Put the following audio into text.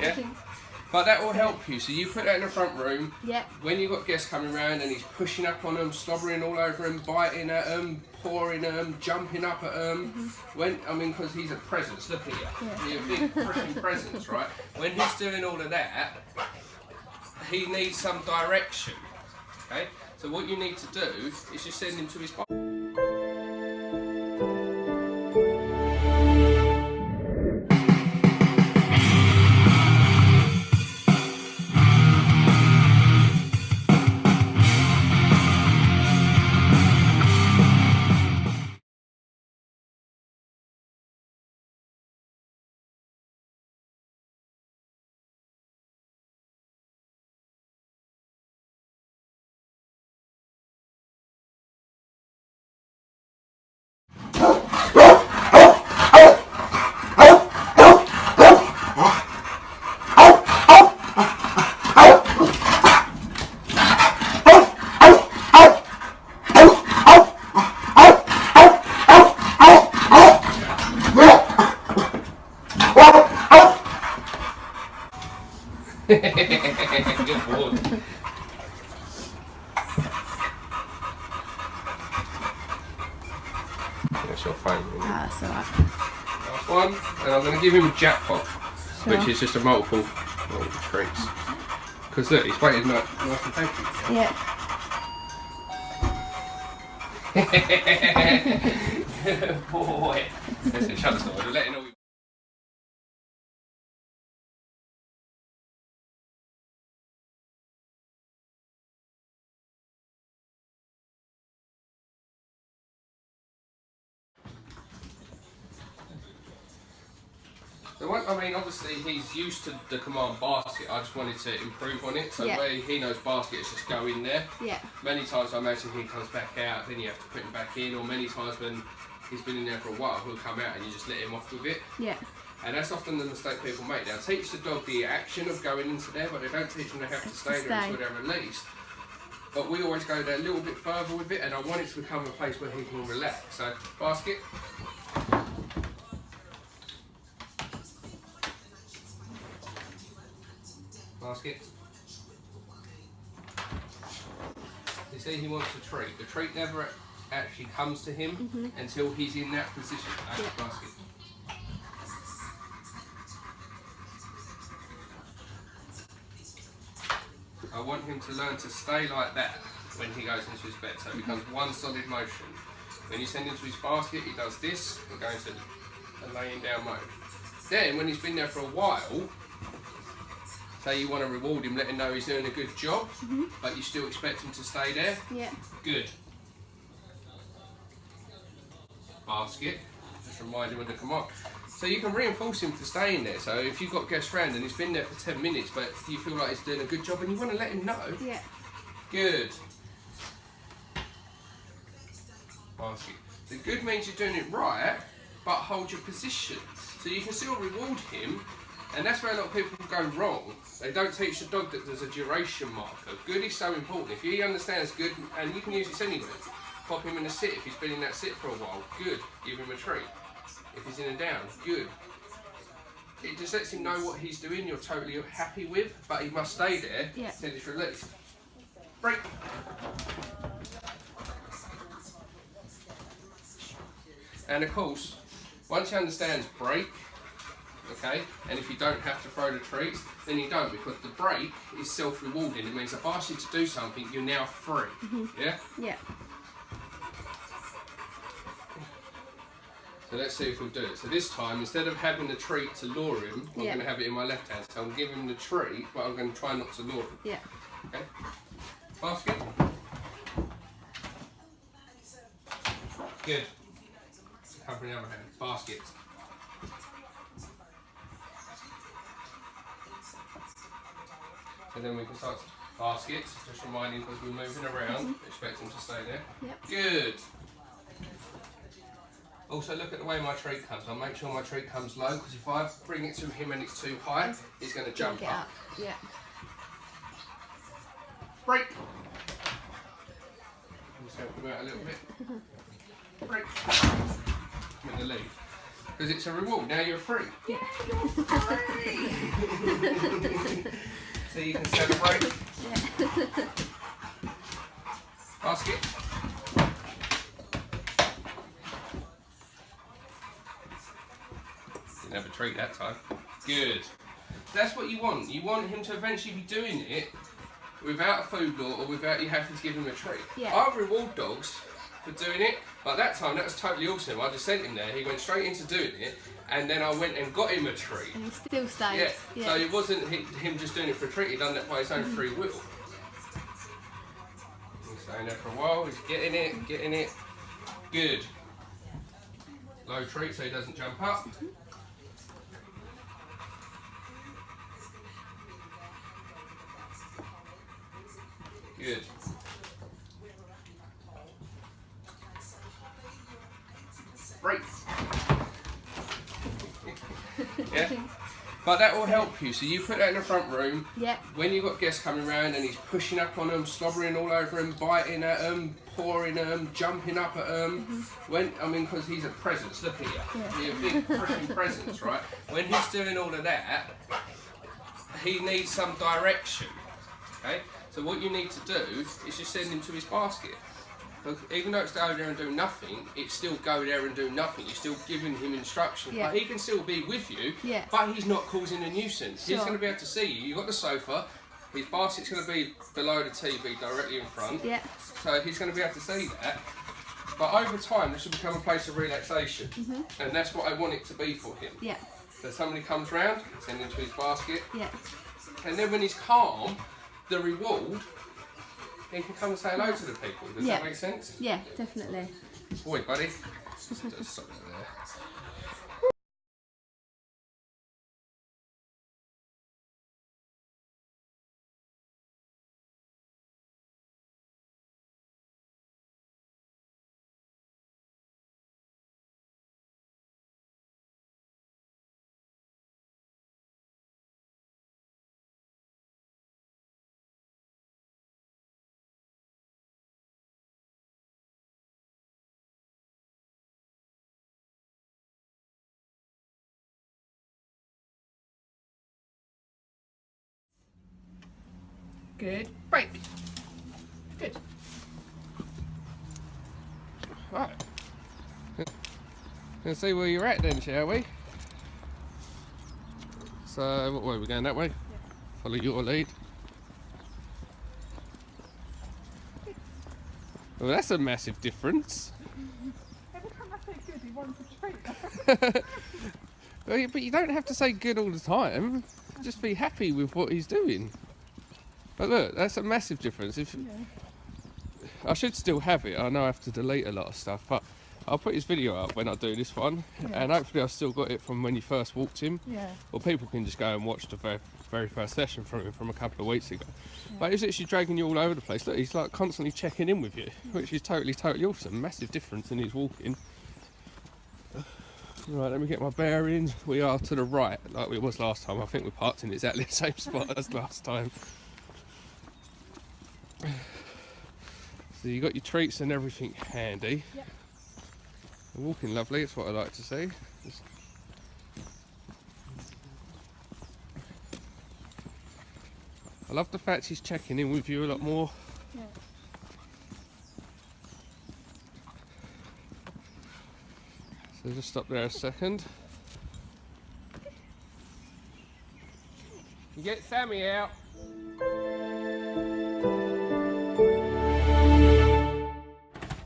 Yeah? But that will help you. So you put that in the front room. Yep. When you've got guests coming around and he's pushing up on them, slobbering all over them, biting at them, pouring them, jumping up at them. Because he's a presence. Look at you. Yeah. You're a big pushing presence, right? When he's doing all of that, he needs some direction. Okay? So what you need to do is just send him to his box. Good boy. That's your favourite. That's alright. Last one, and I'm going to give him a jackpot, which is just a multiple treats. Because look, he's waiting nice and happy. Yeah. Good boy. Listen, shut the door. We're letting all. Obviously he's used to the command basket. I just wanted to improve on it. So where he knows basket, it's just go in there. Yeah. Many times I imagine he comes back out, then you have to put him back in. Or many times when he's been in there for a while, he'll come out and you just let him off with it. Yeah. And that's often the mistake people make. They'll teach the dog the action of going into there, but they don't teach them they have to stay there until they're released. But we always go there a little bit further with it, and I want it to become a place where he can relax. So, basket. Basket. You see, he wants a treat. The treat never actually comes to him until he's in that position. Basket. I want him to learn to stay like that when he goes into his bed, so it becomes one solid motion. When you send him to his basket, he does this and goes into a laying down mode. Then, when he's been there for a while, say you want to reward him, let him know he's doing a good job, but you still expect him to stay there. Yeah. Good. Basket. Just remind him of the command. So you can reinforce him for staying there. So if you've got guests round and he's been there for 10 minutes, but you feel like he's doing a good job and you want to let him know. Yeah. Good. Basket. The good means you're doing it right, but hold your position. So you can still reward him. And that's where a lot of people go wrong. They don't teach the dog that there's a duration marker. Good is so important. If he understands good, and you can use this anywhere, pop him in a sit if he's been in that sit for a while. Good. Give him a treat. If he's in and down, good. It just lets him know what he's doing, you're totally happy with, but he must stay there until he's released. Break. And of course, once he understands break, okay, and if you don't have to throw the treats, then you don't, because the break is self-rewarding. It means if I ask you to do something, you're now free. Yeah? Yeah. So let's see if we'll do it. So this time, instead of having the treat to lure him, I'm going to have it in my left hand. So I'm giving him the treat, but I'm going to try not to lure him. Yeah. Okay? Basket. Good. Cover the other hand. Basket. So then we can start basket. Just reminding, because we're moving around, expect him to stay there. Yep. Good. Also look at the way my treat comes. I'll make sure my treat comes low, because if I bring it to him and it's too high, he's going to jump up. Yeah. Break. Just help him out a little bit. Break. I'm in the lead. Because it's a reward. Now you're free. Yeah, you're free. So you can celebrate. Yeah. Basket. Didn't have a treat that time. Good. That's what you want. You want him to eventually be doing it without a food law or without you having to give him a treat. Yeah. I reward dogs for doing it, but that time that was totally awesome. I just sent him there, he went straight into doing it, and then I went and got him a treat. And he still stayed. Yeah, so it wasn't him just doing it for a treat, he done that by his own free will. He's staying there for a while, he's getting it. Good. Low treat so he doesn't jump up. Good. Break. Yeah. But that will help you. So you put that in the front room. Yeah. When you've got guests coming around and he's pushing up on them, slobbering all over them, biting at them, pawing at them, jumping up at them. Because he's a presence. Look at you. Yeah. You're a big freaking presence, right? When he's doing all of that, he needs some direction. Okay. So what you need to do is just send him to his basket. Even though it's go there and do nothing, it's still go there and do nothing. You're still giving him instructions. Yeah. But he can still be with you, yeah. but he's not causing a nuisance. Sure. He's going to be able to see you. You've got the sofa, his basket's going to be below the TV directly in front. Yeah. So he's going to be able to see that. But over time, this will become a place of relaxation. And that's what I want it to be for him. Yeah. So somebody comes round, send him to his basket. Yeah. And then when he's calm, the reward, he can come and say hello to the people. Does that make sense? Yeah, definitely. Boy, buddy. Just stop that there. Good. Break. Good. Right. Let's see where you're at then, shall we? So, what way are we going? That way? Yeah. Follow your lead. Well, that's a massive difference. Every time I say good, he wants a treat. Well, but you don't have to say good all the time. Just be happy with what he's doing. But look, that's a massive difference. If I should still have it, I know I have to delete a lot of stuff, but I'll put his video up when I do this one, and hopefully I've still got it from when you first walked him. Yeah. Or people can just go and watch the very first session from him from a couple of weeks ago. But he's literally dragging you all over the place. Look, he's like constantly checking in with you, which is totally awesome. Massive difference in his walking. Right, let me get my bearings. We are to the right, like we was last time. I think we parked in exactly the same spot as last time. So you got your treats and everything handy. Yep. Walking lovely, it's what I like to see. I love the fact he's checking in with you a lot more. Yeah. So just stop there a second. You get Sammy out.